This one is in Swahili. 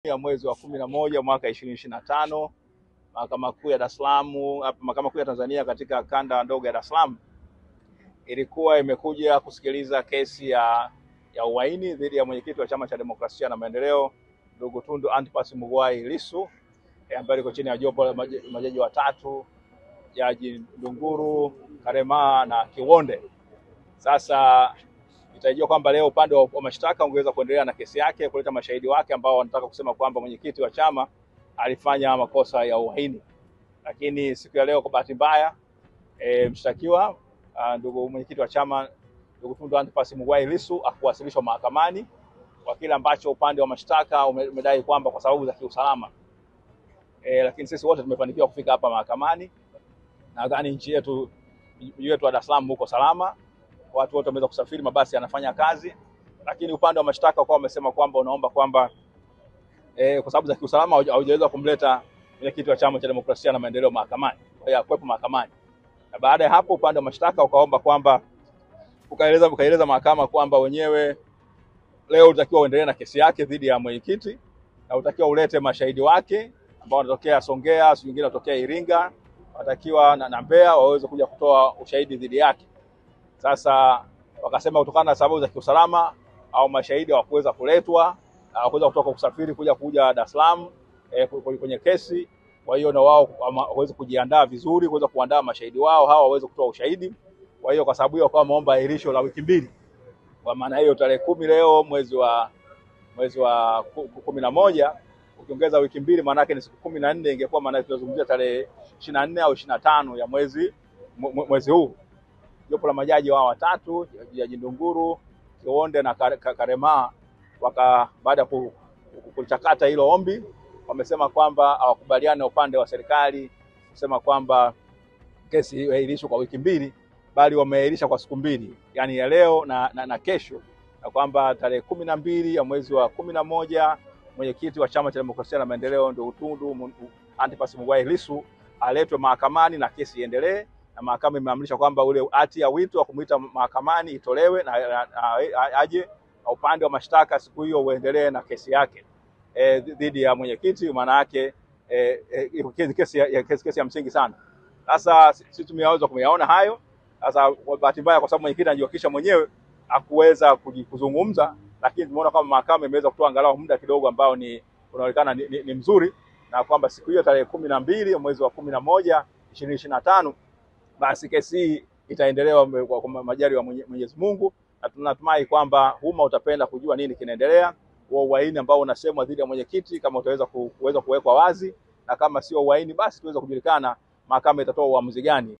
Ya mwezi wa 11 mwaka 2025, Mahakama Kuu ya Dar es Salaam, Mahakama Kuu ya Tanzania katika kanda ndogo ya Dar es Salaam ilikuwa imekuja kusikiliza kesi ya uhaini dhidi ya mwenyekiti wa Chama cha Demokrasia na Maendeleo ndugu Tundu Antipas Mughwai Lissu, ambaye iko chini ya jopo la majaji watatu, Jaji Ndunguru, Karema na Kiwonde. Sasa itajua kwamba leo upande wa mashtaka ungeweza kuendelea na kesi yake, kuleta mashahidi wake ambao wanataka kusema kwamba mwenyekiti wa chama alifanya makosa ya uhaini. Lakini siku ya leo kwa bahati mbaya mshtakiwa ndugu mwenyekiti wa chama ndugu Tundu Antipas Mughwai Lissu akuwasilishwa mahakamani kwa kile ambacho upande wa mashtaka umedai kwamba kwa sababu za kiusalama. Lakini sisi wote tumefanikiwa kufika hapa mahakamani. Nadhani nchi yetu wa Dar es Salaam huko salama. Watu wote wameweza kusafiri, mabasi yanafanya kazi, lakini upande wa mashtaka kwa wamesema kwamba unaomba kwamba kwa sababu za kiusalama haujaweza kumleta mwenyekiti wa Chama cha Demokrasia na Maendeleo mahakamani, kwa hiyo akwepo mahakamani. Na baada ya hapo upande wa mashtaka ukaomba kwamba ukaeleza mahakama kwamba wenyewe leo utakiwa uendelee na kesi yake dhidi ya mwenyekiti na utakiwa ulete mashahidi wake ambao wanatokea Songea, wengine wanatokea Iringa, watakiwa na Mbeya waweze kuja kutoa ushahidi dhidi yake. Sasa wakasema kutokana na sababu za kiusalama au mashahidi hawakuweza kuletwa, hawakuweza kutoka kusafiri kuja Dar es Salaam kwenye kesi. Kwa hiyo na wao waweze kujiandaa vizuri kuweza kuandaa mashahidi wao hawa waweze kutoa ushahidi. Kwa hiyo kwa sababu hiyo kwa wameomba ahirisho la wiki mbili. Kwa maana hiyo tarehe 10 leo mwezi wa 11 ukiongeza wiki mbili maana yake ni siku 14, ingekuwa maana tunazungumzia tarehe 24 au 25 ya mwezi huu. Jopo la majaji wao watatu, Jaji Ndunguru, Kiwonde na Karema, baada ya kuchakata hilo ombi wamesema kwamba hawakubaliana upande wa serikali kusema kwamba kesi iahirishwe kwa wiki mbili, bali wameahirisha kwa siku mbili, yani ya leo na kesho, na kwamba tarehe 12 ya mwezi wa 11 mwenyekiti wa Chama cha Demokrasia na Maendeleo ndio Tundu Antipas Mughwai Lissu aletwe mahakamani na kesi iendelee. Na mahakama imeamrisha kwamba ule hati ya wito wa kumuita mahakamani itolewe na aje na upande wa mashtaka siku hiyo uendelee na kesi yake dhidi ya mwenyekiti. Maana yake kesi ya msingi sana. Sasa sisi tumeweza kuyaona hayo. Sasa kwa bahati mbaya, kwa sababu mwenyekiti anajiwakilisha mwenyewe, hakuweza kuzungumza, lakini tumeona kama mahakama imeweza kutoa angalau muda kidogo ambao unaonekana ni mzuri, na kwamba siku hiyo tarehe 12 mwezi wa 11 2025 basi kesi hii itaendelewa kwa majaliwa ya Mwenyezi Mungu, na tunatumai kwamba umma utapenda kujua nini kinaendelea, uhaini ambao unasemwa dhidi ya mwenyekiti kama utaweza kuwekwa wazi, na kama sio uhaini basi tuweze kujulikana mahakama itatoa uamuzi gani.